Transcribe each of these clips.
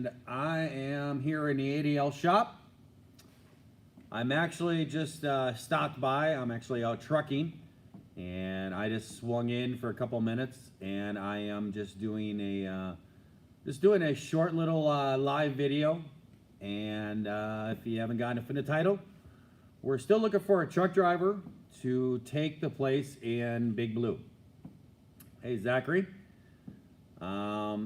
and I am here in the ADL shop. I'm actually just stopped by. I'm actually out trucking, and I just swung in for a couple minutes, and I am just doing a short little live video. And if you haven't gotten it from the title, we're still looking for a truck driver to take the place in Big Blue. Hey, Zachary.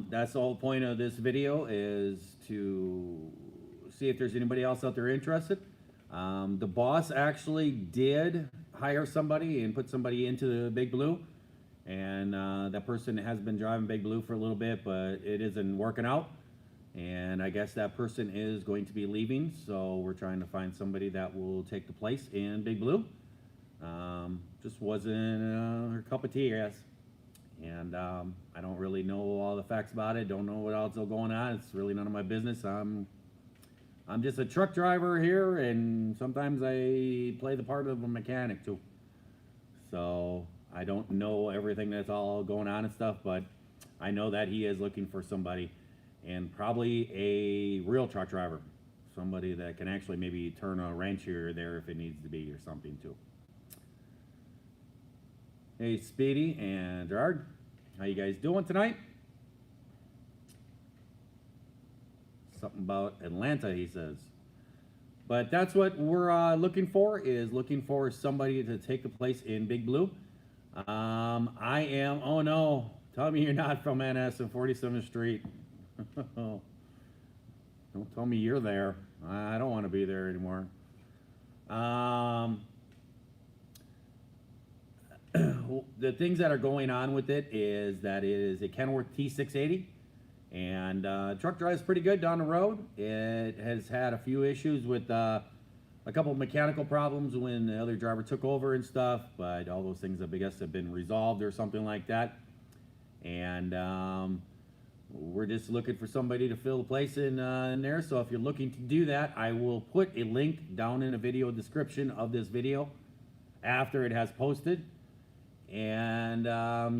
That's the whole point of this video, is to see if there's anybody else out there interested. The boss actually did hire somebody and put somebody into the Big Blue, and that person has been driving Big Blue for a little bit, but it isn't working out, and I guess that person is going to be leaving, so we're trying to find somebody that will take the place in Big Blue. Just wasn't her cup of tea, I guess. And I don't really know all the facts about it. Don't know what else is going on. It's really none of my business. I'm just a truck driver here, and sometimes I play the part of a mechanic too. So I don't know everything that's all going on and stuff, but I know that he is looking for somebody, and probably a real truck driver, somebody that can actually maybe turn a wrench here or there if it needs to be, or something too. Hey, Speedy and Gerard, how you guys doing tonight? Something about Atlanta, he says. But that's what we're looking for, is looking for somebody to take the place in Big Blue. I am, oh no, tell me you're not from NS and 47th Street. Don't tell me you're there. I don't want to be there anymore. The things that are going on with it is that it is a Kenworth T680, and truck drives pretty good down the road. It has had a few issues with a couple of mechanical problems when the other driver took over and stuff, but all those things, I guess, have been resolved or something like that. And we're just looking for somebody to fill the place in there. So if you're looking to do that, I will put a link down in the video description of this video after it has posted. And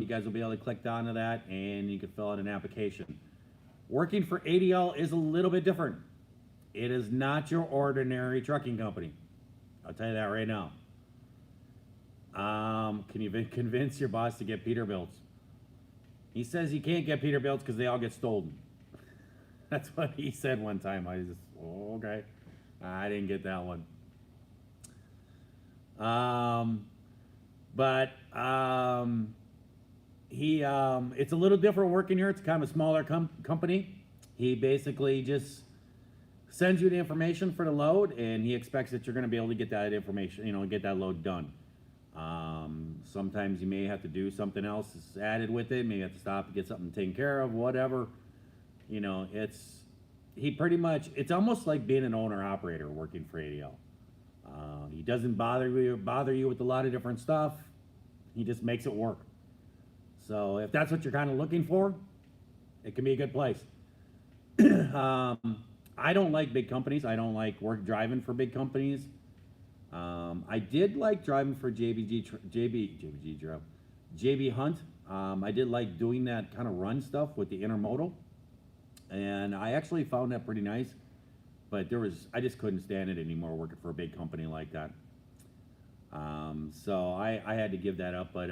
you guys will be able to click down to that, and you can fill out an application. Working for ADL is a little bit different. It is not your ordinary trucking company. I'll tell you that right now. Can you convince your boss to get Peterbilts? He says he can't get Peterbilts because they all get stolen. That's what he said one time. I just, oh, okay. I didn't get that one. But it's a little different working here. It's kind of a smaller company. He basically just sends you the information for the load, and he expects that you're going to be able to get that information, get that load done. Sometimes you may have to do something else that's added with it. Maybe you have to stop and get something taken care of, whatever. It's almost like being an owner-operator working for ADL. He doesn't bother you with a lot of different stuff. He just makes it work. So if that's what you're kind of looking for, it can be a good place. I don't like big companies. I don't like driving for big companies. I did like driving for JB Hunt. I did like doing that kind of run stuff with the intermodal, and I actually found that pretty nice. But I just couldn't stand it anymore working for a big company like that. So I had to give that up. But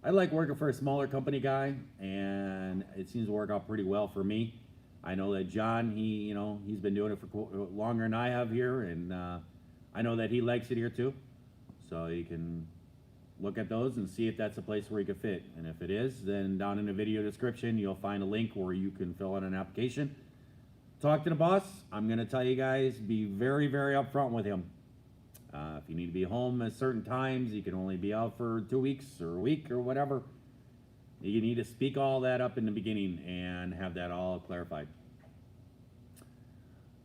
I like working for a smaller company guy, and it seems to work out pretty well for me. I know that John, he's been doing it for longer than I have here, and I know that he likes it here too. So you can look at those and see if that's a place where you could fit. And if it is, then down in the video description, you'll find a link where you can fill out an application. Talk to the boss. I'm going to tell you guys, be very, very upfront with him. If you need to be home at certain times, you can only be out for 2 weeks or a week or whatever. You need to speak all that up in the beginning and have that all clarified.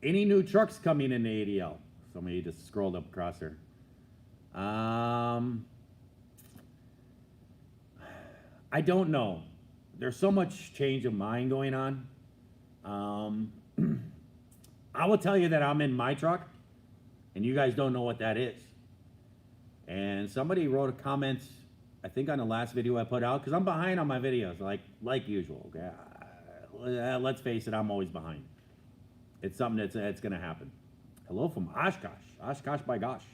Any new trucks coming in the ADL? Somebody just scrolled up across there. I don't know. There's so much change of mind going on. I will tell you that I'm in my truck, and you guys don't know what that is. And somebody wrote a comment, I think on the last video I put out, because I'm behind on my videos, like usual. Okay? Let's face it, I'm always behind. It's something that's going to happen. Hello from Oshkosh. Oshkosh by gosh.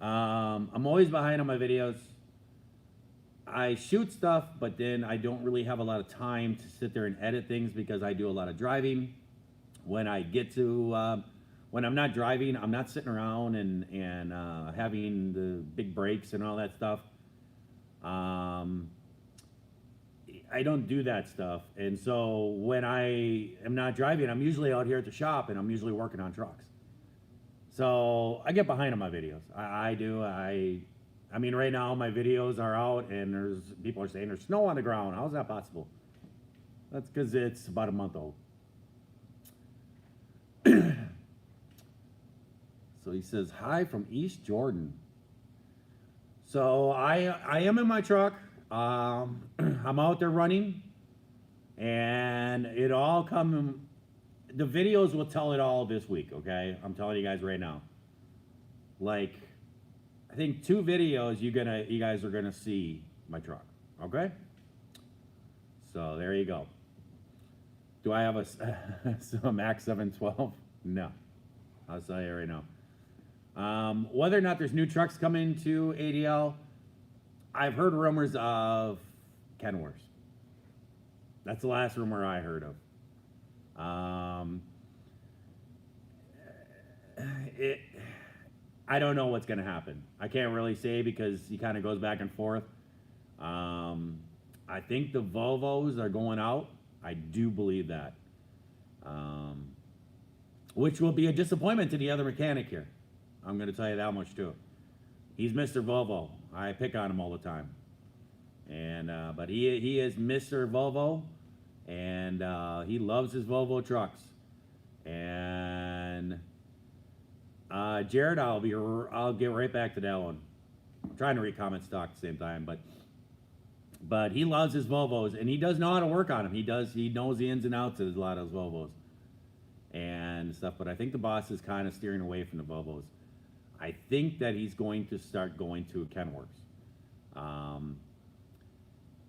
I'm always behind on my videos. I shoot stuff, but then I don't really have a lot of time to sit there and edit things because I do a lot of driving. When I get to, when I'm not driving, I'm not sitting around and having the big breaks and all that stuff. I don't do that stuff. And so when I am not driving, I'm usually out here at the shop and I'm usually working on trucks. So I get behind on my videos. I do. I mean, right now my videos are out and people are saying there's snow on the ground. How's that possible? That's because it's about a month old. So he says, hi from East Jordan. So I am in my truck. I'm out there running, and it all the videos will tell it all this week, okay? I'm telling you guys right now. Like, I think 2 videos you guys are gonna see my truck, okay? So there you go. Do I have a Max 712? No, I'll tell you right now. Whether or not there's new trucks coming to ADL, I've heard rumors of Kenworths. That's the last rumor I heard of. I don't know what's going to happen. I can't really say because he kind of goes back and forth. I think the Volvos are going out. I do believe that. Which will be a disappointment to the other mechanic here. I'm going to tell you that much too. He's Mr. Volvo. I pick on him all the time. And but he is Mr. Volvo, and he loves his Volvo trucks. And Jared, I'll get right back to that one. I'm trying to read comment stock at the same time, but he loves his Volvos, and he does know how to work on them. He knows the ins and outs of a lot of his Volvos and stuff. But I think the boss is kind of steering away from the Volvos. I think that he's going to start going to Kenworths.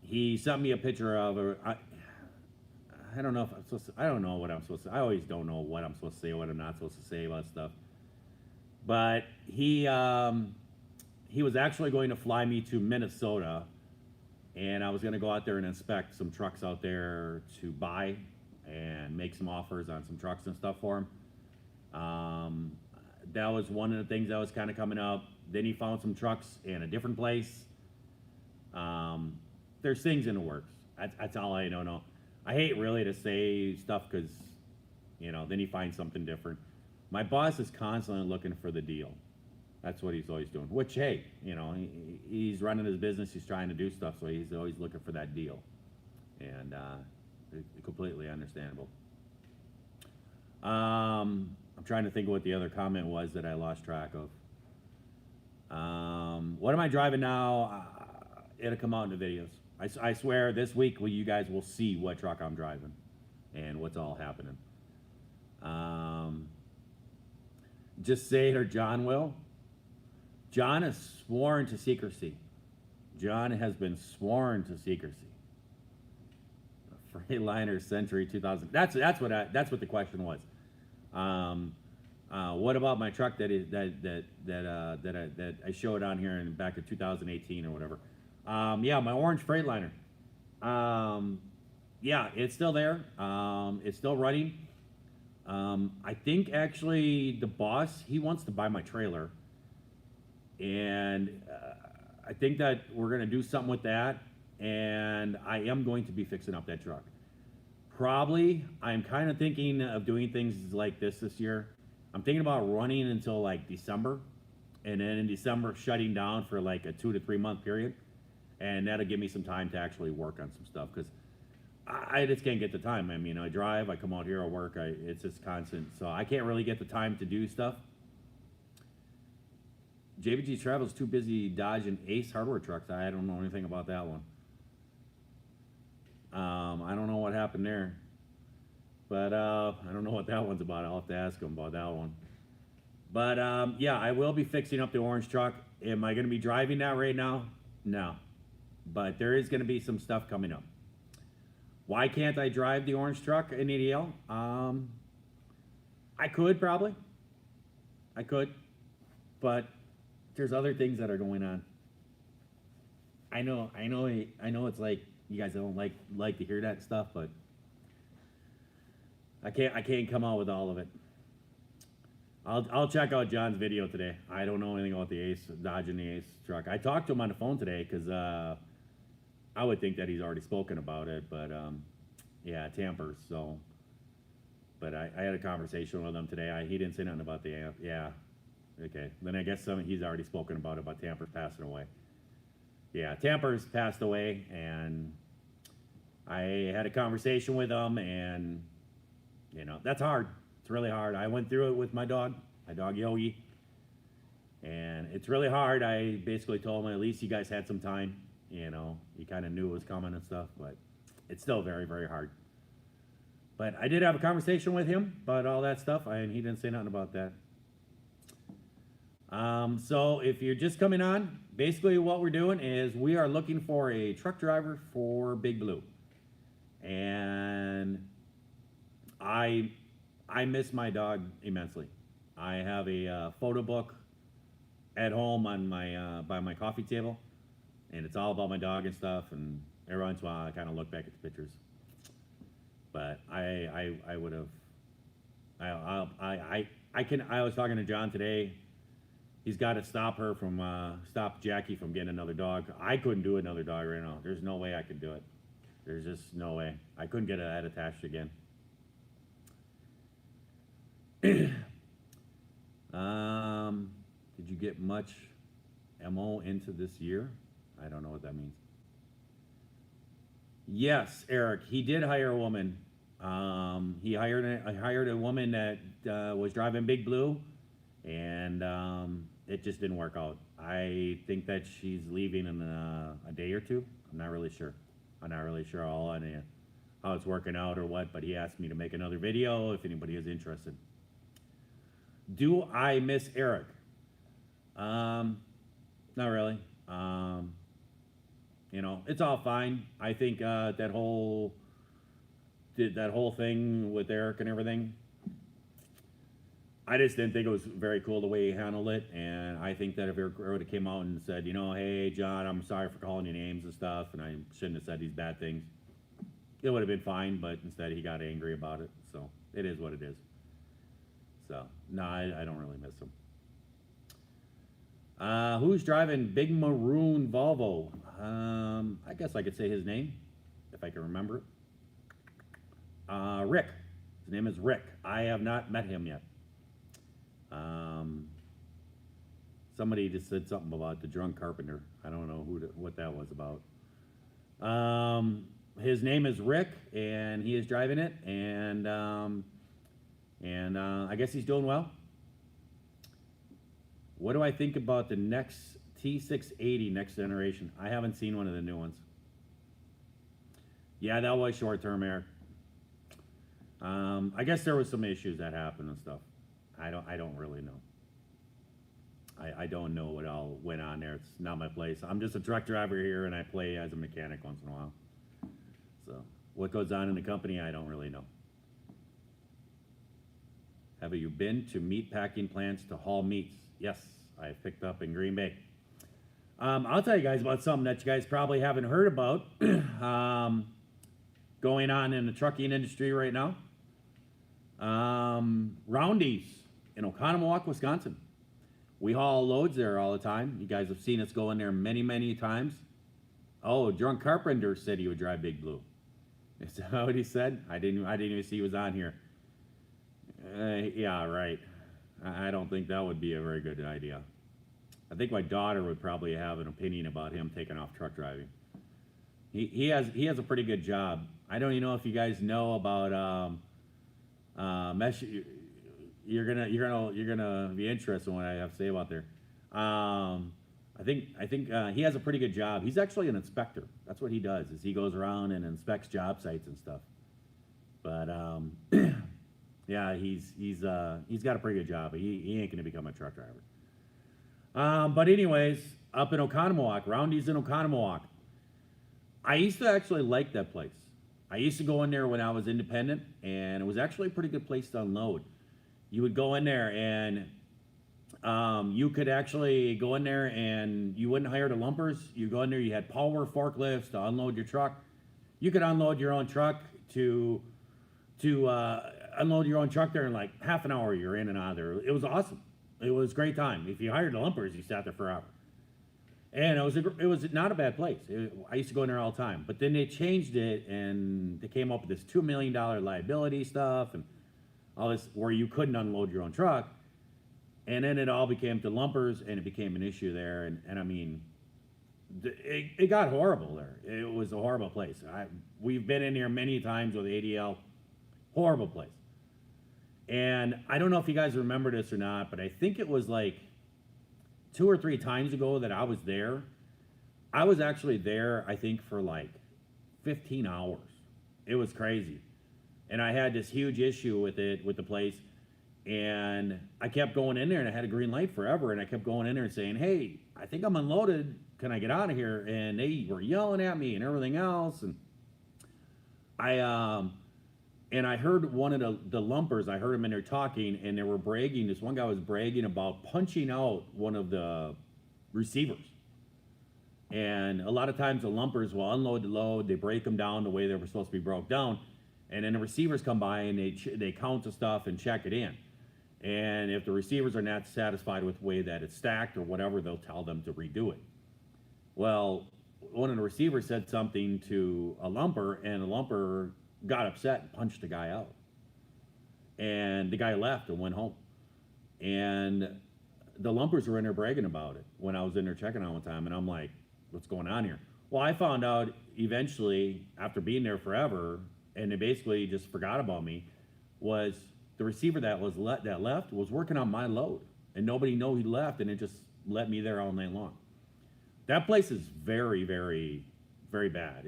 He sent me a picture of I don't know if I'm supposed to, I don't know what I'm supposed to, I always don't know what I'm supposed to say, what I'm not supposed to say about stuff. But he was actually going to fly me to Minnesota, and I was going to go out there and inspect some trucks out there to buy and make some offers on some trucks and stuff for him. That was one of the things that was kind of coming up. Then he found some trucks in a different place. There's things in the works. That's all I don't know. I hate really to say stuff because, then he finds something different. My boss is constantly looking for the deal. That's what he's always doing. Which, hey, he's running his business. He's trying to do stuff, so he's always looking for that deal. And completely understandable. I'm trying to think of what the other comment was that I lost track of. What am I driving now? It'll come out in the videos. I swear this week you guys will see what truck I'm driving and what's all happening. Just say it or John will. John is sworn to secrecy. John has been sworn to secrecy. Freightliner Century 2000. That's what the question was. What about my truck that I showed on here in back in 2018 or whatever? Yeah, my orange Freightliner. Yeah, it's still there. It's still running. I think actually the boss, he wants to buy my trailer, and I think that we're gonna do something with that, and I am going to be fixing up that truck. Probably, I'm kind of thinking of doing things like this year. I'm thinking about running until like December, and then in December shutting down for like a 2 to 3 month period, and that'll give me some time to actually work on some stuff because I just can't get the time. I mean, I drive, I come out here, I work, it's just constant, so I can't really get the time to do stuff. JBG Travel's too busy dodging Ace hardware trucks. I don't know anything about that one. I don't know what happened there, but I don't know what that one's about. I'll have to ask him about that one. But yeah, I will be fixing up the orange truck. Am I going to be driving that right now? No, but there is going to be some stuff coming up. Why can't I drive the orange truck in ADL? I could probably. I could. But there's other things that are going on. I know it's like you guys don't like to hear that stuff, but I can't come out with all of it. I'll check out John's video today. I don't know anything about the Ace, dodging the Ace truck. I talked to him on the phone today because I would think that he's already spoken about it, but yeah, tampers. So, but I had a conversation with him today. He didn't say nothing about the amp. Yeah, okay. Then I guess he's already spoken about tampers passing away. Yeah, tampers passed away, and I had a conversation with him, and you know that's hard. It's really hard. I went through it with my dog Yogi, and it's really hard. I basically told him at least you guys had some time. You know, he kind of knew it was coming and stuff, but it's still very, very hard. But I did have a conversation with him about all that stuff, and he didn't say nothing about that. So if you're just coming on, basically what we're doing is we are looking for a truck driver for Big Blue. And I miss my dog immensely. I have a photo book at home on my by my coffee table, and it's all about my dog and stuff. And every once in a while, I kind of look back at the pictures. But I would have. I was talking to John today. He's got to stop Jackie from getting another dog. I couldn't do another dog right now. There's no way I could do it. There's just no way. I couldn't get that attached again. Did you get much MO into this year? I don't know what that means. Yes, Eric, he did hire a woman. He hired a woman that was driving Big Blue, and it just didn't work out. I think that she's leaving in a day or two. I'm not really sure. I'm not really sure all on how it's working out or what, but he asked me to make another video if anybody is interested. Do I miss Eric? Not really. You know, it's all fine. I think that whole thing with Eric and everything, I just didn't think it was very cool the way he handled it. And I think that if Eric would have came out and said, you know, hey, John, I'm sorry for calling you names and stuff, and I shouldn't have said these bad things, it would have been fine. But instead, he got angry about it. So it is what it is. So no, I don't really miss him. Who's driving Big Maroon Volvo? I guess I could say his name if I can remember it. Rick. His name is Rick. I have not met him yet. Somebody just said something about the drunk carpenter. I don't know what that was about. His name is Rick, and he is driving it, and I guess he's doing well. What do I think about the next T680 next generation? I haven't seen one of the new ones. Yeah, that was short term, Eric. I guess there was some issues that happened and stuff. I don't really know. I don't know what all went on there. It's not my place. I'm just a truck driver here, and I play as a mechanic once in a while. So what goes on in the company, I don't really know. Have you been to meat packing plants to haul meats? Yes, I've picked up in Green Bay. I'll tell you guys about something that you guys probably haven't heard about going on in the trucking industry right now. Roundy's in Oconomowoc, Wisconsin. We haul loads there all the time. You guys have seen us go in there many, many times. Oh, Drunk Carpenter said he would drive Big Blue. Is that what he said? I didn't even see he was on here. Yeah, right. I don't think that would be a very good idea. I think my daughter would probably have an opinion about him taking off truck driving. He has a pretty good job. I don't even know if you guys know about mesh. You're gonna be interested in what I have to say about there. I think he has a pretty good job. He's actually an inspector. That's what he does. Is he goes around and inspects job sites and stuff. But yeah, he's got a pretty good job. But he ain't gonna become a truck driver. But anyways, up in Oconomowoc, Roundy's in Oconomowoc. I used to actually like that place. I used to go in there when I was independent, and it was actually a pretty good place to unload. you would go in there and you could actually go in there and you wouldn't hire the lumpers. You go in there, you had power forklifts to unload your truck. You could unload your own truck to unload your own truck there in like half an hour. You're in and out of there. It was awesome. It was a great time. If you hired the lumpers, you sat there for hours. And it was not a bad place. I used to go in there all the time. But then they changed it and they came up with this $2 million liability stuff and all this where you couldn't unload your own truck. And then it all became to lumpers and it became an issue there. And I mean, it got horrible there. It was a horrible place. We've been in here many times with ADL. Horrible place. And I don't know if you guys remember this or not, but I think it was like 2 or 3 times ago that I was there. I was actually there, I think, for like 15 hours. It was crazy. And I had this huge issue with the place. And I kept going in there and I had a green light forever. And I kept going in there and saying, hey, I think I'm unloaded. Can I get out of here? And they were yelling at me and everything else. And I heard one of the lumpers, I heard him in there talking, and they were bragging. This one guy was bragging about punching out one of the receivers. And a lot of times the lumpers will unload the load, they break them down the way they were supposed to be broke down, and then the receivers come by and they count the stuff and check it in. And if the receivers are not satisfied with the way that it's stacked or whatever, they'll tell them to redo it. Well, one of the receivers said something to a lumper, and the lumper got upset and punched the guy out. And the guy left and went home. And the lumpers were in there bragging about it when I was in there checking on one time. And I'm like, what's going on here? Well, I found out eventually, after being there forever, and they basically just forgot about me, was the receiver that left was working on my load. And nobody knew he left, and it just let me there all night long. That place is very, very, very bad.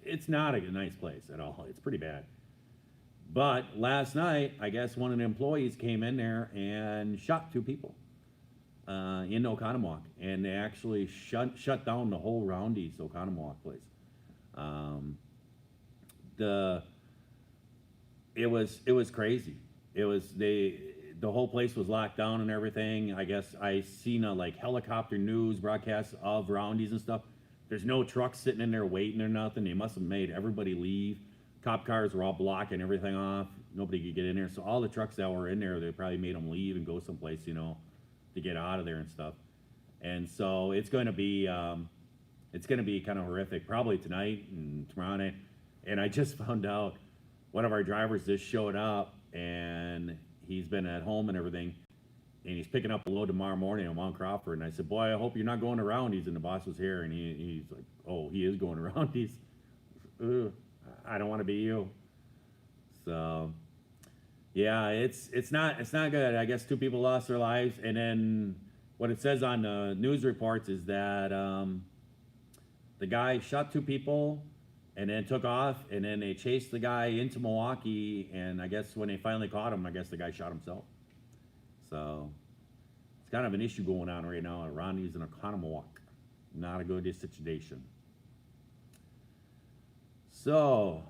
It's not a nice place at all. It's pretty bad. But last night, I guess one of the employees came in there and shot 2 people in Oconomowoc, and they actually shut down the whole Roundy's Oconomowoc place. It was crazy. The whole place was locked down and everything. I guess I seen a like helicopter news broadcast of Roundy's and stuff. There's no trucks sitting in there waiting or nothing. They must have made everybody leave. Cop cars were all blocking everything off. Nobody could get in there. So all the trucks that were in there, they probably made them leave and go someplace, to get out of there and stuff. And so it's going to be kind of horrific, probably tonight and tomorrow night. And I just found out one of our drivers just showed up, and he's been at home and everything. And he's picking up a load tomorrow morning on Mount Crawford. And I said, boy, I hope you're not going to Roundy's. And the boss was here, and he's like, oh, he is going to Roundy's. I don't want to be you. So, yeah, it's not good. I guess 2 people lost their lives. And then what it says on the news reports is that the guy shot 2 people and then took off. And then they chased the guy into Milwaukee. And I guess when they finally caught him, I guess the guy shot himself. So it's kind of an issue going on right now at Roundy's in Oconomowoc. Not a good situation. So,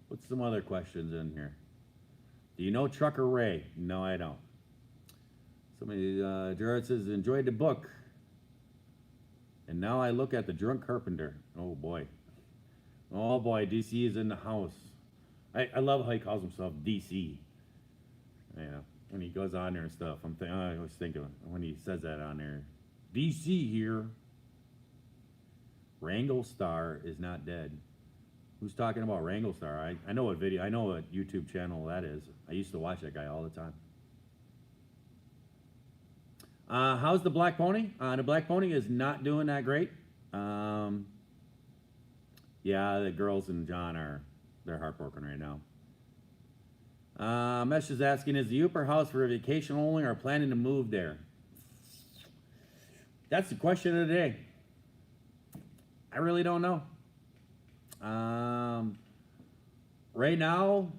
what's some other questions in here? Do you know Trucker Ray? No, I don't. Somebody, Jared says, enjoyed the book. And now I look at the drunk carpenter. Oh boy. Oh boy, DC is in the house. I love how he calls himself DC. Yeah. When he goes on there and stuff, I always think of when he says that on there. DC here. Wrangle Star is not dead. Who's talking about Wrangle Star? I know what YouTube channel that is. I used to watch that guy all the time. How's the Black Pony? The Black Pony is not doing that great. Yeah, the girls and John they're heartbroken right now. Mesh is asking, is the Upper House for a vacation only or planning to move there? That's the question of the day. I really don't know. Right now,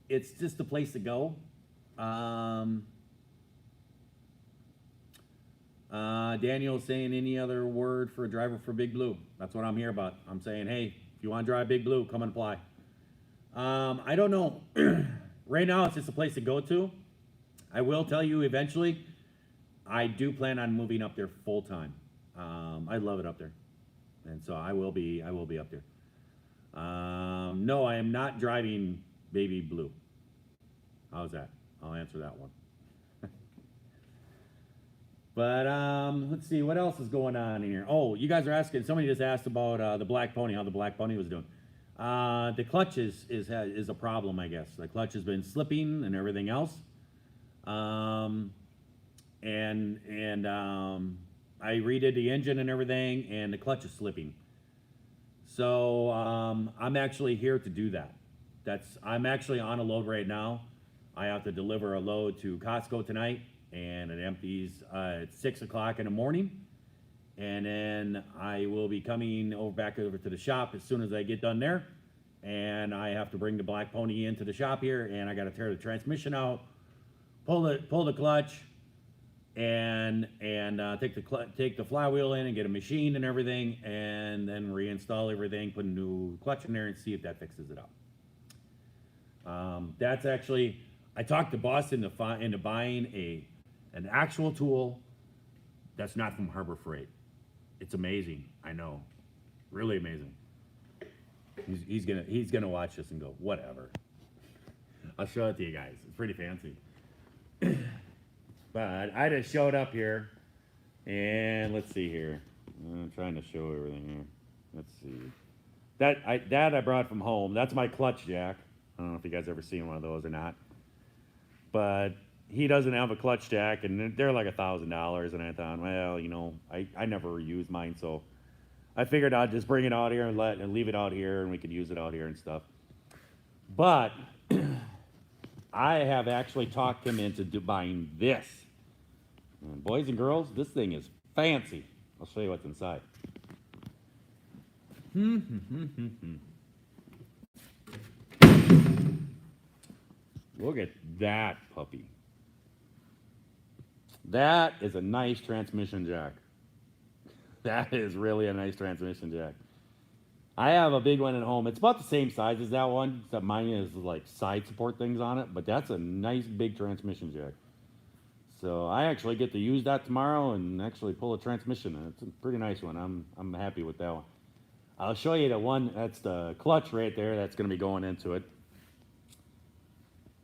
it's just a place to go. Daniel's saying any other word for a driver for Big Blue. That's what I'm here about. I'm saying, hey, if you want to drive Big Blue, come and apply. I don't know. right now it's just a place to go to. I will tell you eventually, I do plan on moving up there full time. I love it up there, and so I will be up there. No, I am not driving baby blue. How's that? I'll answer that one. But let's see what else is going on in here. Oh, you guys are asking. Somebody just asked about the black pony. How the black pony was doing. The clutch is a problem, I guess. The clutch has been slipping and everything else. I redid the engine and everything, and the clutch is slipping. So I'm actually here to do that. I'm actually on a load right now. I have to deliver a load to Costco tonight, and it empties at 6 o'clock in the morning. And then I will be coming back over to the shop as soon as I get done there. And I have to bring the black pony into the shop here, and I got to tear the transmission out, pull the clutch, and take the flywheel in and get a machine and everything, and then reinstall everything, put a new clutch in there, and see if that fixes it up. That's actually, I talked the boss into buying an actual tool that's not from Harbor Freight. It's amazing, I know, really amazing. He's gonna watch this and go, whatever. I'll show it to you guys. It's pretty fancy. But I just showed up here, and let's see here. I'm trying to show everything here. Let's see. That I brought from home. That's my clutch jack. I don't know if you guys ever seen one of those or not. But he doesn't have a clutch jack, and they're like $1,000. And I thought, well, you know, I never use mine, so I figured I'd just bring it out here and leave it out here, and we could use it out here and stuff. But I have actually talked him into buying this. And boys and girls, this thing is fancy. I'll show you what's inside. Look at that puppy. That is a nice transmission jack. That is really a nice transmission jack. I have a big one at home. It's about the same size as that one, except mine is like side support things on it, but that's a nice big transmission jack. So I actually get to use that tomorrow and actually pull a transmission. It's a pretty nice one. I'm happy with that one. I'll show you the one, that's the clutch right there that's going to be going into it.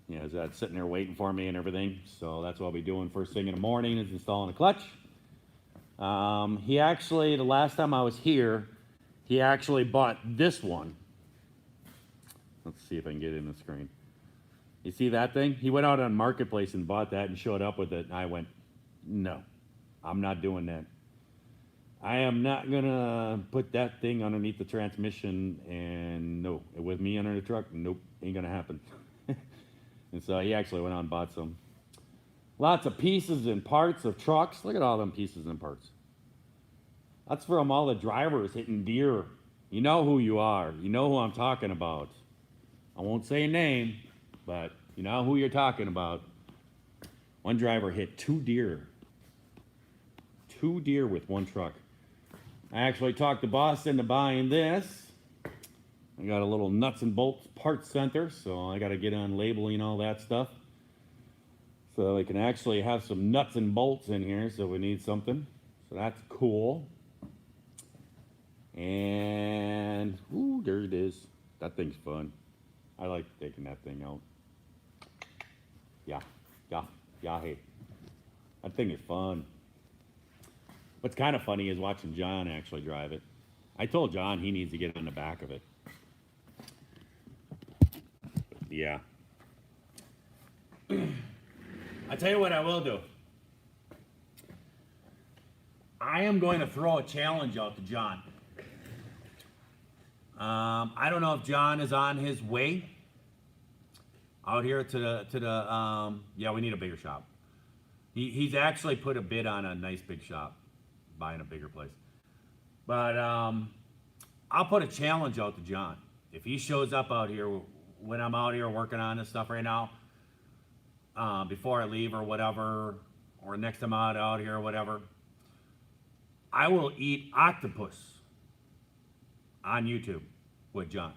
Yeah, that's sitting there waiting for me and everything. So that's what I'll be doing first thing in the morning is installing the clutch. He actually, the last time I was here, he actually bought this one. Let's see if I can get it in the screen. You see that thing? He went out on Marketplace and bought that and showed up with it. And I went, no, I'm not doing that. I am not going to put that thing underneath the transmission, and no, with me under the truck, nope, ain't going to happen. And so he actually went out and bought some. Lots of pieces and parts of trucks. Look at all them pieces and parts. That's from all the drivers hitting deer. You know who you are. You know who I'm talking about. I won't say a name, but you know who you're talking about. One driver hit 2 deer. 2 deer with one truck. I actually talked the boss into buying this. I got a little nuts and bolts parts center, so I got to get on labeling all that stuff. So we can actually have some nuts and bolts in here, so we need something. So that's cool. And, ooh, there it is. That thing's fun. I like taking that thing out. Yeah, hey. That thing is fun. What's kind of funny is watching John actually drive it. I told John he needs to get in the back of it. Yeah. I tell you what I will do. I am going to throw a challenge out to John. I don't know if John is on his way out here to the yeah, we need a bigger shop. He's actually put a bid on a nice big shop, buying a bigger place. But I'll put a challenge out to John. If he shows up out here when I'm out here working on this stuff right now, before I leave or whatever, or next time I'm out here or whatever, I will eat octopus on YouTube with John.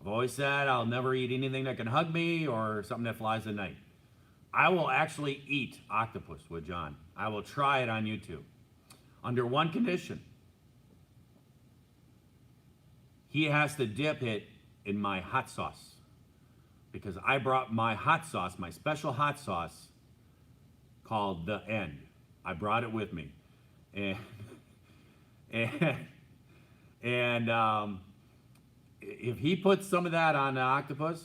I've always said I'll never eat anything that can hug me or something that flies at night. I will actually eat octopus with John. I will try it on YouTube. Under one condition. He has to dip it in my hot sauce. Because I brought my hot sauce, my special hot sauce called The End. I brought it with me. And if he puts some of that on the octopus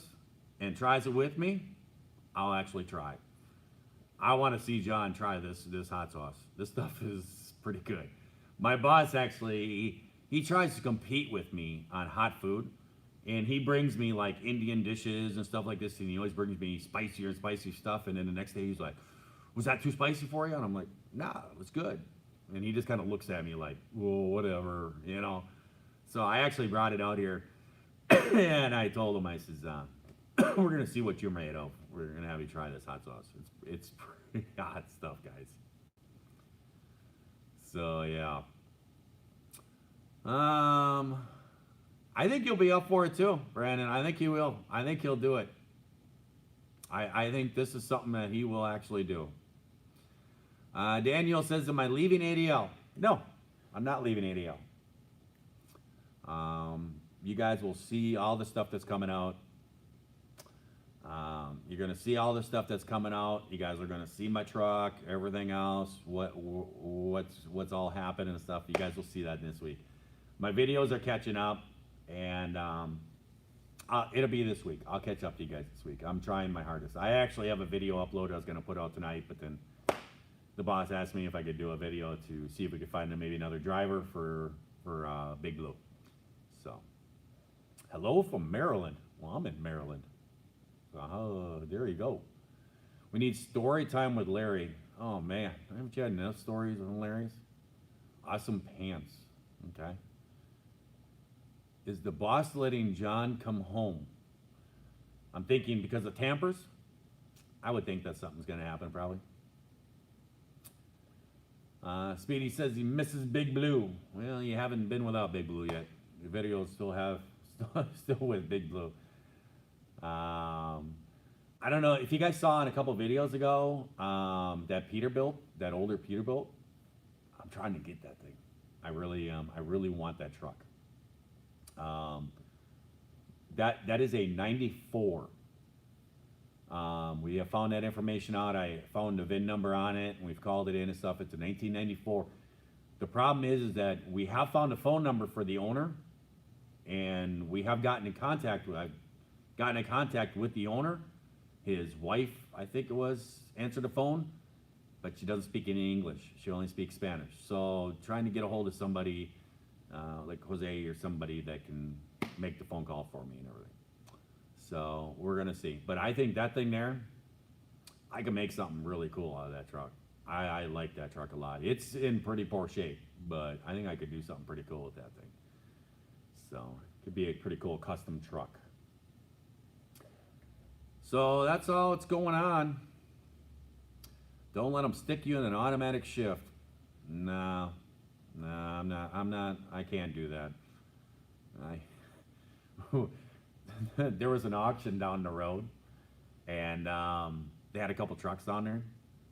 and tries it with me, I'll actually try it. I want to see John try this hot sauce. This stuff is pretty good. My boss actually, he tries to compete with me on hot food, and he brings me like Indian dishes and stuff like this, and he always brings me spicier and spicier stuff, and then the next day he's like, was that too spicy for you? And I'm like, nah, it was good. And he just kind of looks at me like, well, whatever, you know. So I actually brought it out here, and I told him, I says, we're gonna see what you're made of. We're gonna have you try this hot sauce. It's pretty hot stuff, guys. So yeah. I think you'll be up for it too, Brandon. I think he will. I think he'll do it. I think this is something that he will actually do. Daniel says, am I leaving ADL? No, I'm not leaving ADL. You guys will see all the stuff that's coming out. You're going to see all the stuff that's coming out. You guys are going to see my truck, everything else, what's all happened and stuff. You guys will see that this week. My videos are catching up, and it'll be this week. I'll catch up to you guys this week. I'm trying my hardest. I actually have a video upload I was going to put out tonight, but then the boss asked me if I could do a video to see if we could find maybe another driver for Big Blue. So, hello from Maryland. Well, I'm in Maryland. Oh, there you go. We need story time with Larry. Oh man, haven't you had enough stories on Larry's? Awesome pants. Okay. Is the boss letting John come home? I'm thinking because of tampers. I would think that something's going to happen probably. Speedy says he misses Big Blue. Well, you haven't been without Big Blue yet. The videos still with Big Blue. I don't know if you guys saw in a couple videos ago that Peterbilt, that older Peterbilt. I'm trying to get that thing. I really want that truck. That is a 94. We have found that information out. I found the VIN number on it, and we've called it in and stuff. It's a 1994. The problem is that we have found a phone number for the owner, and we have gotten in contact with. I've gotten in contact with the owner. His wife, I think it was, answered the phone, but she doesn't speak any English. She only speaks Spanish. So trying to get a hold of somebody like Jose or somebody that can make the phone call for me and everything. So we're gonna see. But I think that thing there, I can make something really cool out of that truck. I like that truck a lot. It's in pretty poor shape, but I think I could do something pretty cool with that thing. So it could be a pretty cool custom truck. So that's all that's going on. Don't let them stick you in an automatic shift. No, I'm not, I can't do that. There was an auction down the road, and they had a couple trucks down there.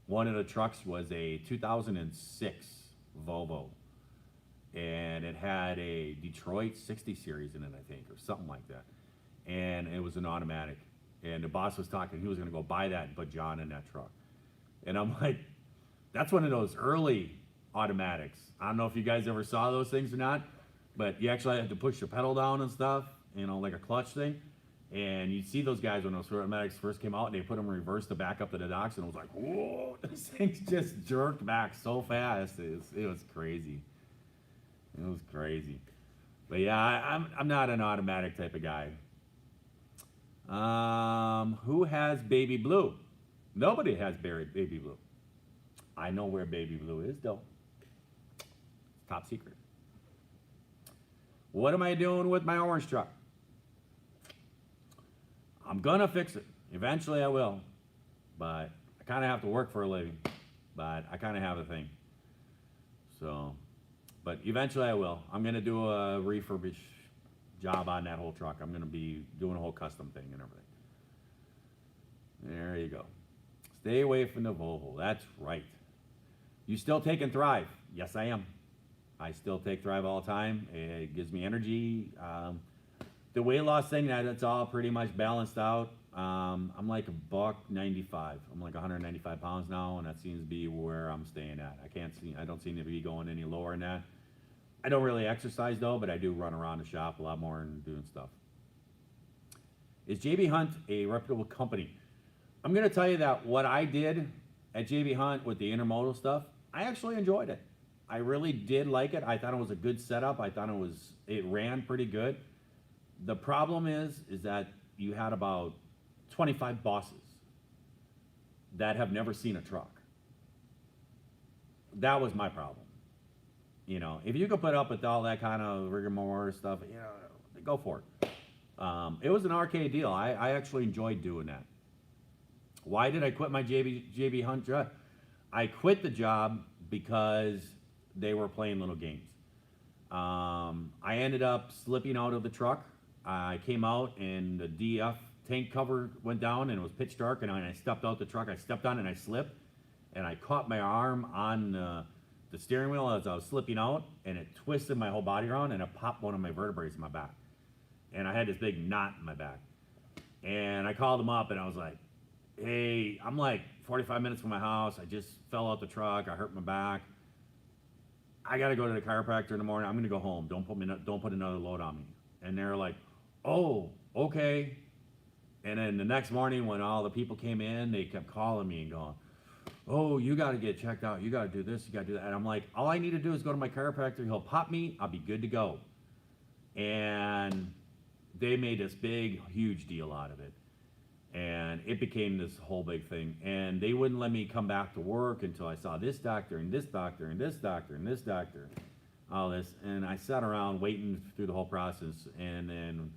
One of the trucks was a 2006 Volvo, and it had a Detroit 60 series in it, I think, or something like that. And it was an automatic. And the boss was talking, he was gonna go buy that and put John in that truck. And I'm like, that's one of those early automatics. I don't know if you guys ever saw those things or not, but you actually had to push the pedal down and stuff, you know, like a clutch thing. And you'd see those guys when those automatics first came out, and they put them in reverse to back up to the docks, and it was like, whoa, this thing just jerked back so fast. It was crazy. It was crazy. But yeah, I'm not an automatic type of guy. Who has Baby Blue? Nobody has Baby Blue. I know where Baby Blue is, though. It's top secret. What am I doing with my orange truck? I'm gonna fix it. Eventually I will. But I kind of have to work for a living. But I kind of have a thing. So, but eventually I will. I'm gonna do a refurbish job on that whole truck. I'm going to be doing a whole custom thing and everything. There you go. Stay away from the Volvo. That's right. You still taking Thrive? Yes, I am. I still take Thrive all the time. It gives me energy. The weight loss thing, that's all pretty much balanced out. I'm like $195. I'm like 195 pounds now, and that seems to be where I'm staying at. I don't seem to be going any lower than that. I don't really exercise though, but I do run around the shop a lot more and doing stuff. Is JB Hunt a reputable company? I'm going to tell you that what I did at JB Hunt with the intermodal stuff, I actually enjoyed it. I really did like it. I thought it was a good setup. I thought it ran pretty good. The problem is that you had about 25 bosses that have never seen a truck. That was my problem. You know, if you could put up with all that kind of rigmarole stuff, you know, go for it. It was an arcade deal. I actually enjoyed doing that. Why did I quit my JB Hunt job? I quit the job because they were playing little games. I ended up slipping out of the truck. I came out and the DF tank cover went down and it was pitch dark, and I stepped out the truck. I stepped on it and I slipped, and I caught my arm on the steering wheel as I was slipping out, and it twisted my whole body around, and it popped one of my vertebrae in my back. And I had this big knot in my back. And I called him up and I was like, hey, I'm like 45 minutes from my house. I just fell out the truck. I hurt my back. I got to go to the chiropractor in the morning. I'm going to go home. Don't put another load on me. And they're like, oh, okay. And then the next morning when all the people came in, they kept calling me and going, oh, you got to get checked out. You got to do this. You got to do that. And I'm like, all I need to do is go to my chiropractor. He'll pop me. I'll be good to go. And they made this big, huge deal out of it. And it became this whole big thing. And they wouldn't let me come back to work until I saw this doctor and this doctor and this doctor and this doctor, all this. And I sat around waiting through the whole process. And then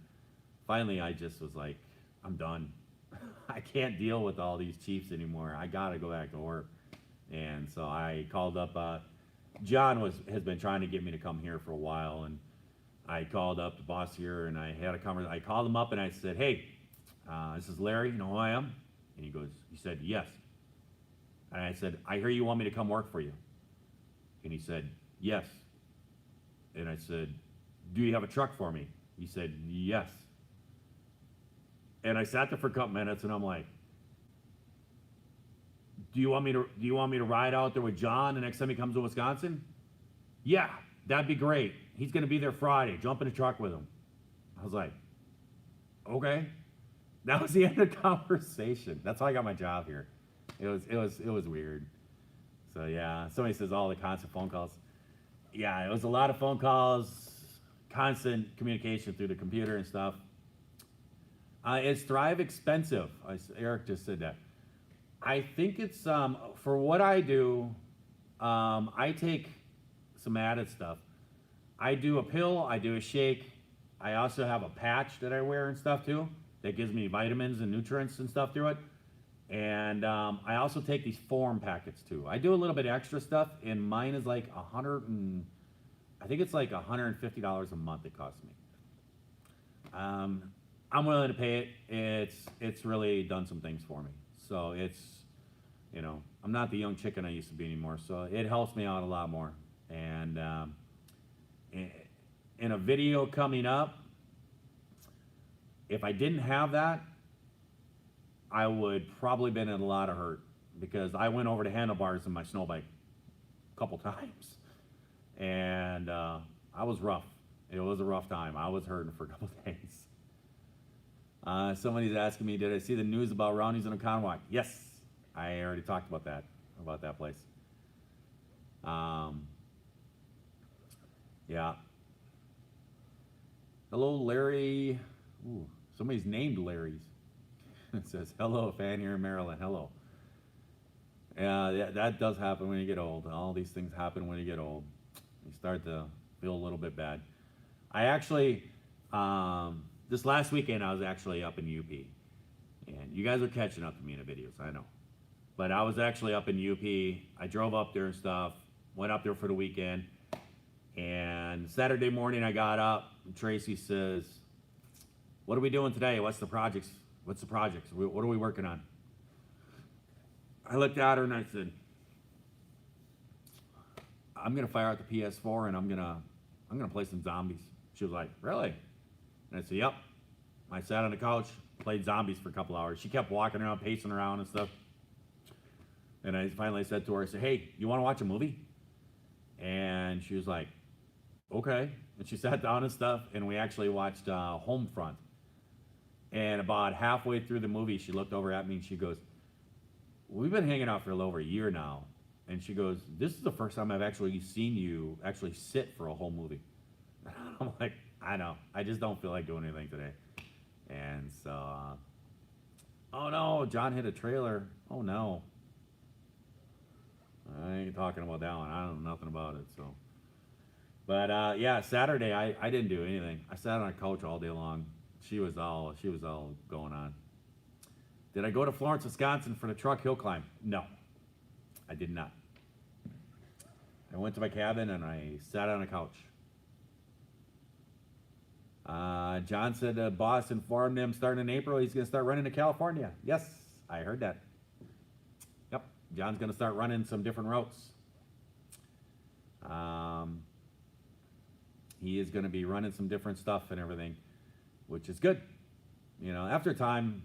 finally I just was like, I'm done. I can't deal with all these chiefs anymore. I got to go back to work. And so I called up, John has been trying to get me to come here for a while. And I called up the boss here and I had a conversation. I called him up and I said, hey, this is Larry, you know who I am? And he said, yes. And I said, I hear you want me to come work for you. And he said, yes. And I said, do you have a truck for me? He said, yes. And I sat there for a couple minutes and I'm like, do you want me to ride out there with John the next time he comes to Wisconsin? Yeah, that'd be great. He's going to be there Friday. Jump in the truck with him. I was like, okay. That was the end of the conversation. That's how I got my job here. It was weird. So yeah, somebody says all the constant phone calls. Yeah, it was a lot of phone calls, constant communication through the computer and stuff. Is Thrive expensive? Eric just said that. I think it's, for what I do, I take some added stuff. I do a pill, I do a shake. I also have a patch that I wear and stuff too, that gives me vitamins and nutrients and stuff through it. And I also take these form packets too. I do a little bit of extra stuff, and mine is like I think it's like $150 a month it costs me. I'm willing to pay it. It's really done some things for me. So it's, you know, I'm not the young chicken I used to be anymore. So it helps me out a lot more. And in a video coming up, if I didn't have that, I would probably been in a lot of hurt, because I went over to handlebars in my snow bike a couple times, and I was rough. It was a rough time. I was hurting for a couple days. Somebody's asking me, did I see the news about Roundy's in Oconomowoc? Yes, I already talked about that place. Yeah. Hello, Larry. Ooh, somebody's named Larry's. It says, hello, fan here in Maryland. Hello. Yeah, that does happen when you get old. All these things happen when you get old. You start to feel a little bit bad. I actually, this last weekend, I was actually up in UP. And you guys are catching up to me in the videos, I know. But I was actually up in UP. I drove up there and stuff, went up there for the weekend. And Saturday morning I got up, and Tracy says, "What are we doing today? What's the projects? What's the projects? What are we working on?" I looked at her and I said, "I'm gonna fire out the PS4 and I'm gonna play some zombies." She was like, "Really?" And I said, "Yep." I sat on the couch, played zombies for a couple hours. She kept walking around, pacing around and stuff. And I finally said to her, I said, "Hey, you want to watch a movie?" And she was like, "Okay." And she sat down and stuff, and we actually watched Homefront. And about halfway through the movie, she looked over at me and she goes, "We've been hanging out for a little over a year now." And she goes, "This is the first time I've actually seen you actually sit for a whole movie." I'm like, "I know. I just don't feel like doing anything today." And so, oh no, John hit a trailer. Oh no. I ain't talking about that one. I don't know nothing about it. So, but yeah, Saturday I didn't do anything. I sat on a couch all day long. She was all going on. Did I go to Florence, Wisconsin for the truck hill climb? No, I did not. I went to my cabin and I sat on a couch. John said the boss informed him starting in April he's going to start running to California. Yes, I heard that. Yep, John's going to start running some different routes. He is going to be running some different stuff and everything, which is good. You know, after time,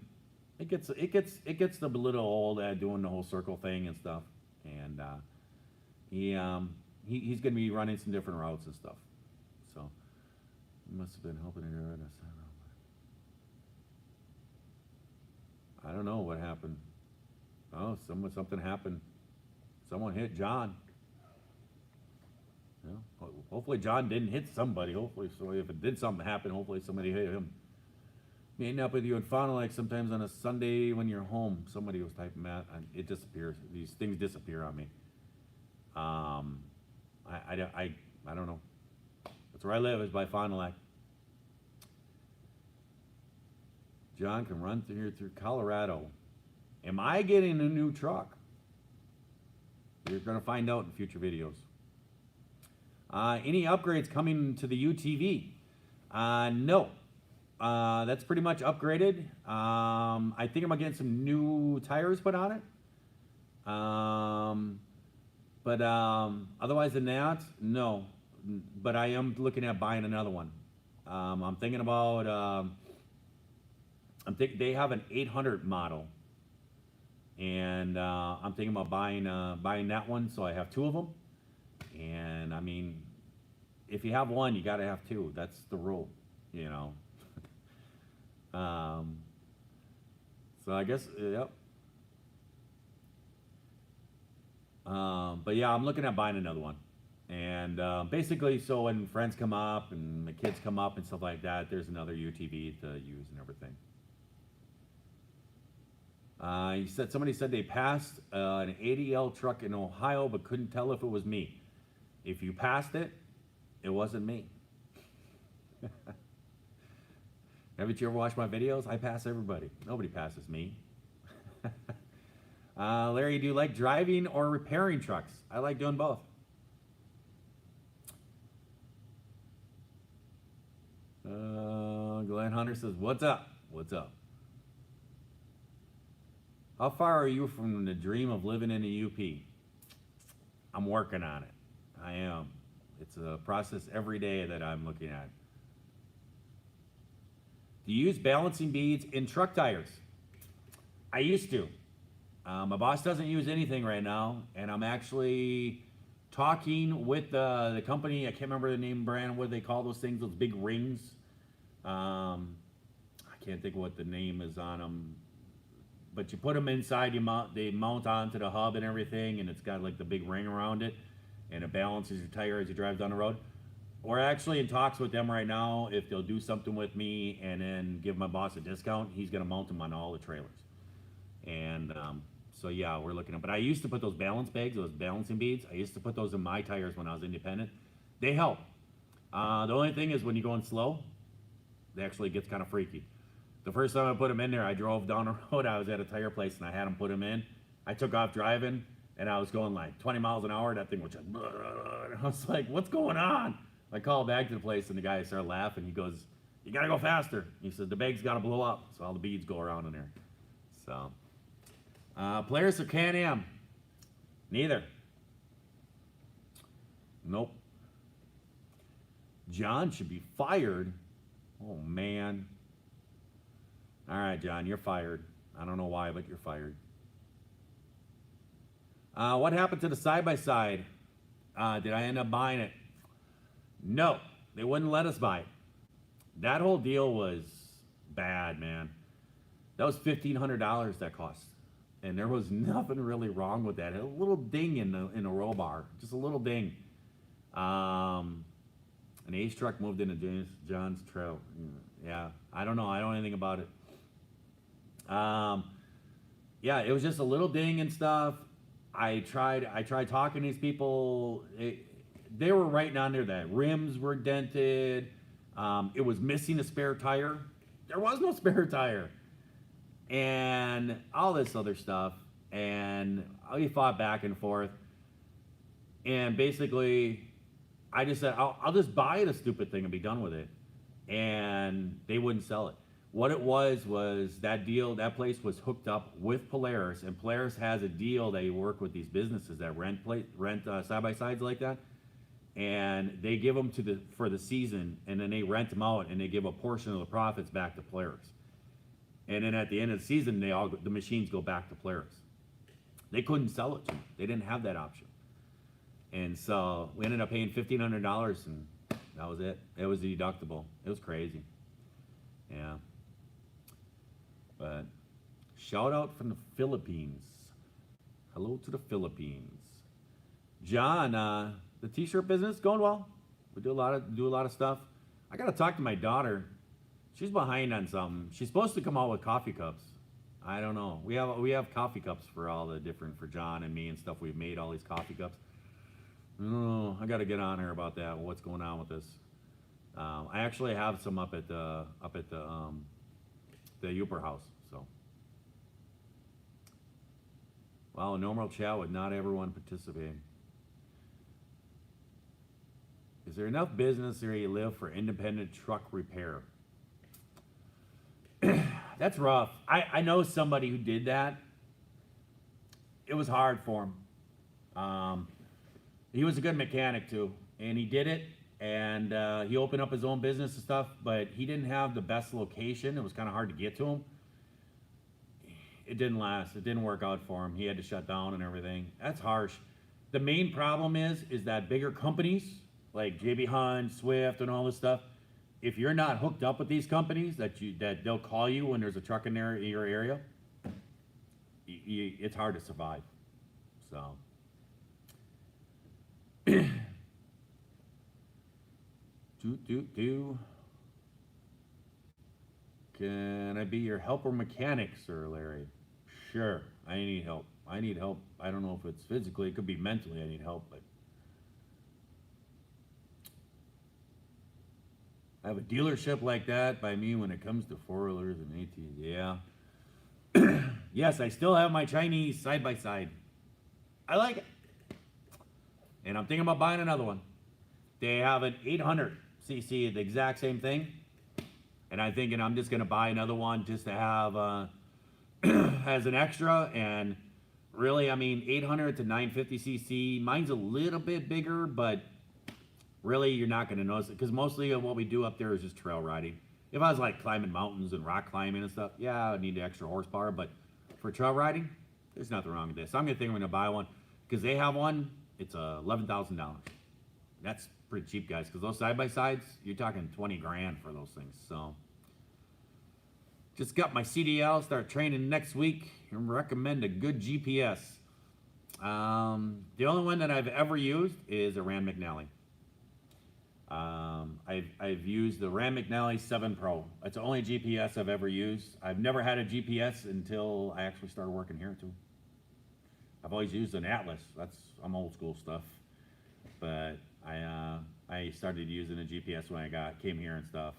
it gets a little old at doing the whole circle thing and stuff. And he's going to be running some different routes and stuff. So. Must have been helping her. I don't know what happened. Oh, something happened. Someone hit John. You know, hopefully John didn't hit somebody. Hopefully, so if it did something happen, hopefully somebody hit him. Meeting up with you in Fond du Lac sometimes on a Sunday when you're home. Somebody was typing that, and it disappears. These things disappear on me. I don't know. That's where I live, is by Fond du Lac. John can run through Colorado. Am I getting a new truck? You're going to find out in future videos. Any upgrades coming to the UTV? No. That's pretty much upgraded. I think I'm going to get some new tires put on it. But otherwise than that, no. But I am looking at buying another one. I'm thinking about... they have an 800 model, and I'm thinking about buying that one, so I have two of them. And I mean, if you have one, you got to have two. That's the rule, you know. So I guess, yep. But yeah, I'm looking at buying another one. And basically, so when friends come up and the kids come up and stuff like that, there's another UTV to use and everything. Somebody said they passed an ADL truck in Ohio, but couldn't tell if it was me. If you passed it, it wasn't me. Haven't you ever watched my videos? I pass everybody. Nobody passes me. Larry, do you like driving or repairing trucks? I like doing both. Glenn Hunter says, "What's up? What's up? How far are you from the dream of living in a UP?" I'm working on it. I am. It's a process every day that I'm looking at. Do you use balancing beads in truck tires? I used to. My boss doesn't use anything right now, and I'm actually talking with the company. I can't remember the name, brand, what they call those things, those big rings. I can't think of what the name is on them. But you put them inside, they mount onto the hub and everything, and it's got like the big ring around it, and it balances your tire as you drive down the road. We're actually in talks with them right now. If they'll do something with me and then give my boss a discount, he's gonna mount them on all the trailers. And so yeah, we're looking at, but I used to put those balance bags, those balancing beads, I used to put those in my tires when I was independent. They help. The only thing is when you're going slow, it actually gets kind of freaky. The first time I put them in there, I drove down the road. I was at a tire place and I had them put them in. I took off driving and I was going like 20 miles an hour. That thing was just, and I was like, what's going on? I called back to the place, and the guy started laughing. He goes, you gotta go faster. He said, the bag's gotta blow up, so all the beads go around in there. So, players of Can-Am, neither. Nope. John should be fired. Oh, man. All right, John, you're fired. I don't know why, but you're fired. What happened to the side-by-side? Did I end up buying it? No, they wouldn't let us buy it. That whole deal was bad, man. That was $1,500 that cost. And there was nothing really wrong with that. A little ding in the roll bar. Just a little ding. An Ace truck moved into John's trail. Yeah, I don't know. I don't know anything about it. Yeah, it was just a little ding and stuff. I tried talking to these people. They were writing on there that rims were dented. It was missing a spare tire. There was no spare tire. And all this other stuff. And we fought back and forth. And basically, I just said, I'll just buy the stupid thing and be done with it. And they wouldn't sell it. What it was that deal, that place was hooked up with Polaris, and Polaris has a deal. They work with these businesses that rent side-by-sides like that, and they give them for the season, and then they rent them out, and they give a portion of the profits back to Polaris. And then at the end of the season, the machines go back to Polaris. They couldn't sell it to them. They didn't have that option. And so we ended up paying $1,500, and that was it. It was the deductible. It was crazy. Yeah. But shout out from the Philippines. Hello to the Philippines. John, the t-shirt business going well. We do a lot of stuff. I gotta talk to my daughter. She's behind on something. She's supposed to come out with coffee cups. I don't know. We have coffee cups for all the different, for John and me and stuff. We've made all these coffee cups. Oh, I gotta get on her about that. What's going on with this? I actually have some up at the Uper house. So, well, a normal chat with not everyone participating. Is there enough business where you live for independent truck repair? That's rough. I know somebody who did that. It was hard for him. He was a good mechanic too, and he did it. And he opened up his own business and stuff, but he didn't have the best location. It was kind of hard to get to him. It didn't last. It didn't work out for him. He had to shut down and everything. That's harsh. The main problem is that bigger companies like JB Hunt, Swift, and all this stuff, if you're not hooked up with these companies that they'll call you when there's a truck in your area, it's hard to survive. So. Can I be your helper mechanic, Sir Larry? Sure, I need help. I don't know if it's physically, it could be mentally I need help, but I have a dealership like that by me when it comes to four-wheelers and ATs. Yeah. Yes, I still have my Chinese side-by-side. I like it. And I'm thinking about buying another one. They have an 800cc, the exact same thing. And I'm thinking I'm just going to buy another one just to have as an extra. And really, I mean, 800 to 950cc. Mine's a little bit bigger, but really you're not going to notice it. Because mostly of what we do up there is just trail riding. If I was like climbing mountains and rock climbing and stuff, yeah, I would need the extra horsepower. But for trail riding, there's nothing wrong with this. So I'm going to think I'm going to buy one. Because they have one, it's $11,000. That's pretty cheap, guys, because those side-by-sides, you're talking 20 grand for those things. So just got my CDL, start training next week, and recommend a good GPS. The only one that I've ever used is a Rand McNally. I've used the Rand McNally 7 Pro. That's the only GPS I've ever used. I've never had a GPS until I actually started working here too. I've always used an Atlas. I'm old school stuff, but I started using a GPS when I came here and stuff,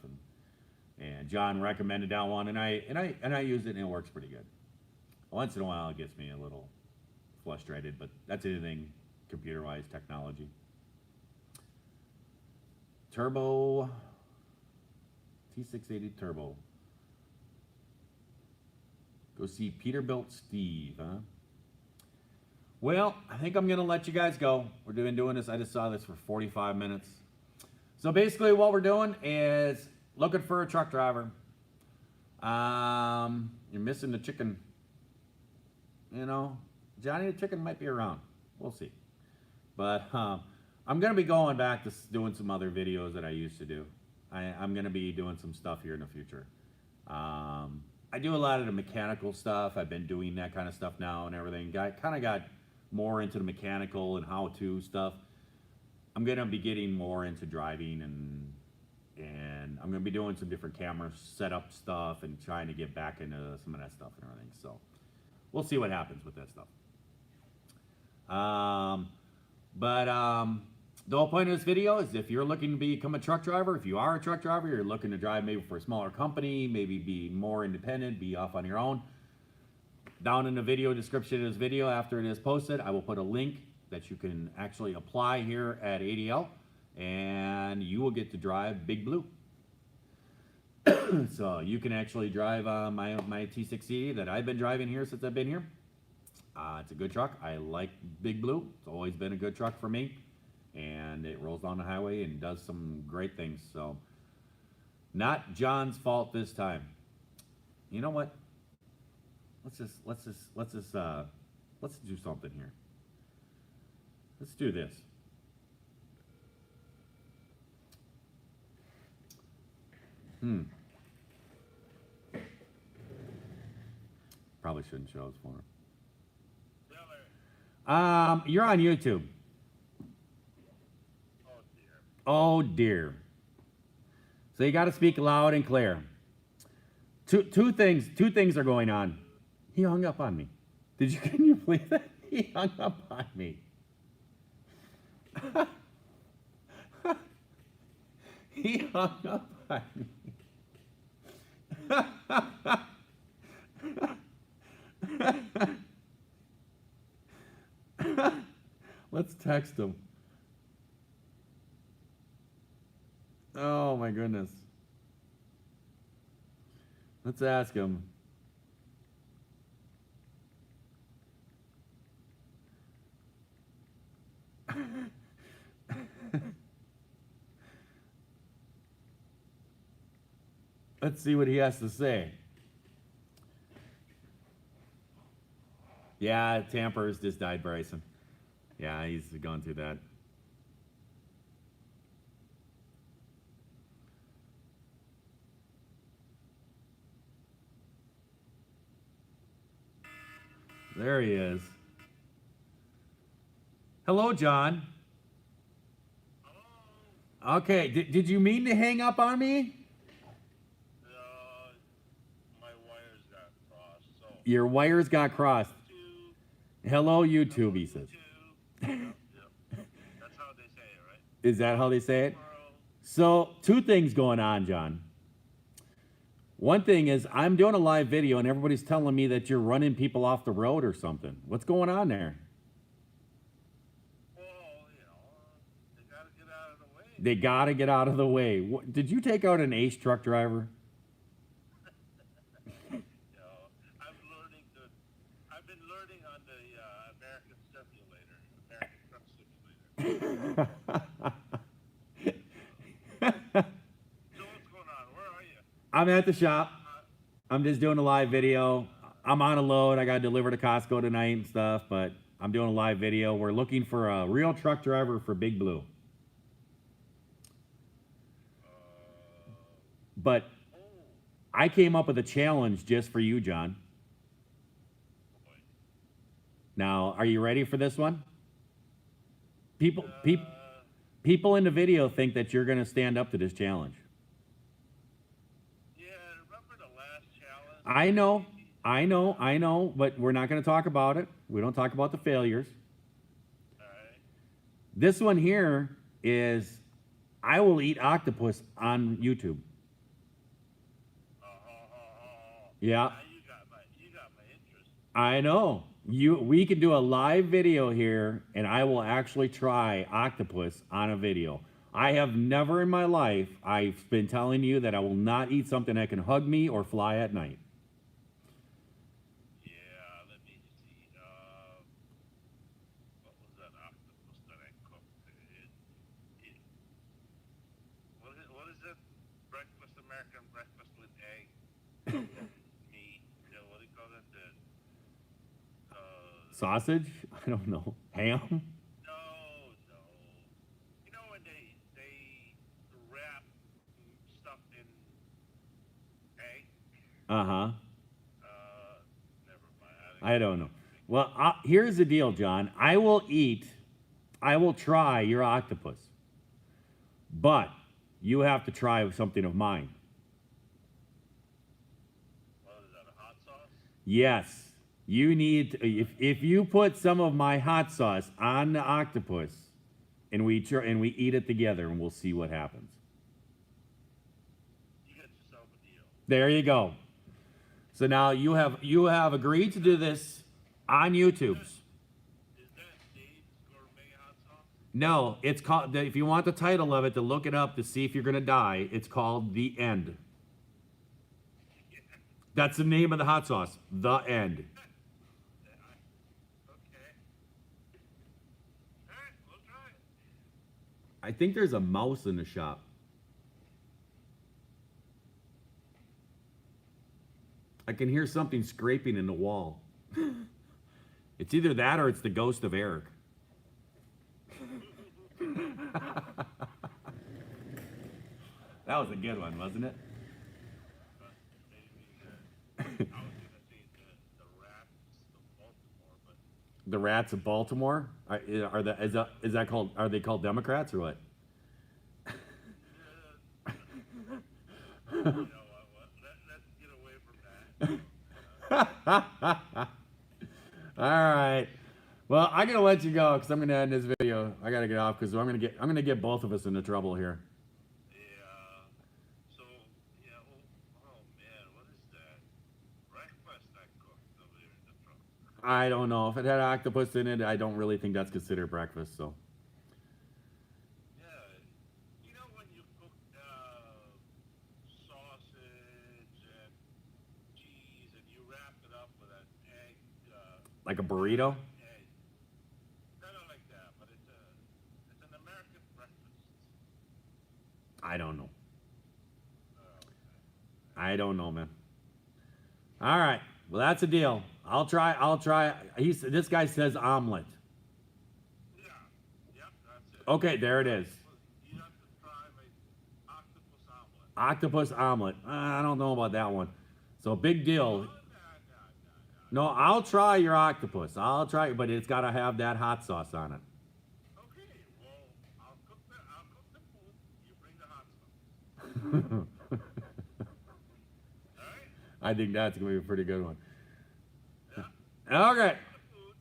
and John recommended that one, and I used it, and it works pretty good. Once in a while, it gets me a little frustrated, but that's anything computer-wise technology. Turbo, T680 Turbo. Go see Peterbilt Steve, huh? Well, I think I'm going to let you guys go. We're doing this. I just saw this for 45 minutes. So basically what we're doing is looking for a truck driver. You're missing the chicken. You know, Johnny the chicken might be around. We'll see. But I'm going to be going back to doing some other videos that I used to do. I'm going to be doing some stuff here in the future. I do a lot of the mechanical stuff. I've been doing that kind of stuff now and everything. Kind of got more into the mechanical and how-to stuff. I'm going to be getting more into driving, and I'm going to be doing some different camera setup stuff and trying to get back into some of that stuff and everything. So we'll see what happens with that stuff. The whole point of this video is if you're looking to become a truck driver, if you are a truck driver, you're looking to drive maybe for a smaller company, maybe be more independent, be off on your own. Down in the video description of this video, after it is posted, I will put a link that you can actually apply here at ADL, and you will get to drive Big Blue. So you can actually drive my T680 that I've been driving here since I've been here. It's a good truck. I like Big Blue. It's always been a good truck for me, and it rolls down the highway and does some great things. So not John's fault this time. You know what? Let's do something here. Let's do this. Probably shouldn't show his phone. You're on YouTube. Oh dear. So you got to speak loud and clear. Two things are going on. He hung up on me. Can you believe that? He hung up on me. He hung up on me. Let's text him. Oh my goodness. Let's ask him. Let's see what he has to say. Yeah, Tampers just died, Bryson. Yeah, he's going through that. There he is. Hello, John. Hello. Okay, did you mean to hang up on me? My wires got crossed. So your wires got crossed. Hello, YouTube, he says. Yep. That's how they say it, right? Is that how they say it? So, two things going on, John. One thing is, I'm doing a live video and everybody's telling me that you're running people off the road or something. What's going on there? Well, they got to get out of the way. They got to get out of the way. Did you take out an ace truck driver? I've been learning on the American Truck Simulator. So what's going on? Where are you? I'm at the shop. I'm just doing a live video. I'm on a load. I got to deliver to Costco tonight and stuff, but I'm doing a live video. We're looking for a real truck driver for Big Blue. But I came up with a challenge just for you, John. Now, are you ready for this one? People in the video think that you're going to stand up to this challenge. Yeah, remember the last challenge? I know, but we're not going to talk about it. We don't talk about the failures. All right. This one here is, I will eat octopus on YouTube. Yeah. You got my interest. I know. We can do a live video here, and I will actually try octopus on a video. I have never in my life, I've been telling you that I will not eat something that can hug me or fly at night. Yeah, let me see. What was that octopus that I cooked? What is it? Breakfast, American breakfast with egg, meat. What do you call it? Sausage? I don't know. Ham? No, no. You know when they wrap stuff in egg? Uh-huh. Never mind. I don't know. Well, here's the deal, John. I will try your octopus. But you have to try something of mine. What is that, a hot sauce? Yes. You need, if you put some of my hot sauce on the octopus and we eat it together and we'll see what happens. You get yourself a deal. There you go. So now you have agreed to do this on YouTube. Is that Dave's Gourmet hot sauce? No, it's called, if you want the title of it to look it up to see if you're going to die, it's called The End. That's the name of the hot sauce, The End. Okay. All right, we'll try it. I think there's a mouse in the shop. I can hear something scraping in the wall. It's either that or it's the ghost of Eric. That was a good one, wasn't it? I was gonna say the rats of Baltimore, but The rats of Baltimore? Is that called? Are they called Democrats or what? you know what? Let's get away from that. All right. Well, I'm gonna let you go because I'm gonna end this video. I gotta get off because I'm gonna get both of us into trouble here. Yeah. So yeah. Oh man, what is that? Breakfast I cooked over there in the truck. I don't know if it had octopus in it. I don't really think that's considered breakfast. So Yeah. You know when you cook sausage and cheese and you wrap it up with an egg. like a burrito. Egg. Kind of like that, but it's an American breakfast. I don't know. Okay. I don't know, man. All right. Well, that's a deal. I'll try. This guy says omelet. Yeah. Yep. That's it. Okay, there it is. You have to try my octopus omelet. Octopus omelet. I don't know about that one. So big deal. Oh, No, I'll try your octopus. I'll try it, but it's got to have that hot sauce on it. Okay. Well, I'll cook the food. You bring the hot sauce. All right. I think that's going to be a pretty good one. Yeah. Okay. The food.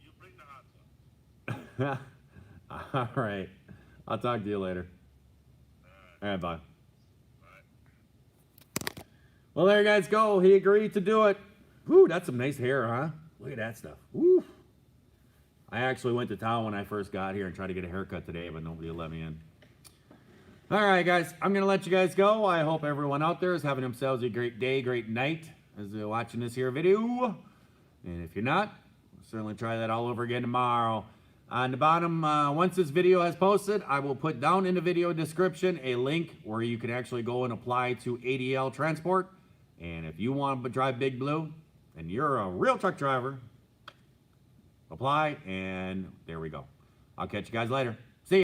You bring the hot sauce. All right. I'll talk to you later. All right, bye. Bye. Well, there you guys go. He agreed to do it. Whew, that's some nice hair, huh? Look at that stuff. Woo. I actually went to town when I first got here and tried to get a haircut today, but nobody let me in. All right, guys. I'm going to let you guys go. I hope everyone out there is having themselves a great day, great night as they're watching this here video. And if you're not, we'll certainly try that all over again tomorrow. On the bottom, once this video has posted, I will put down in the video description a link where you can actually go and apply to Adl Transport. And if you want to drive Big Blue and you're a real truck driver, apply, and there we go. I'll catch you guys later.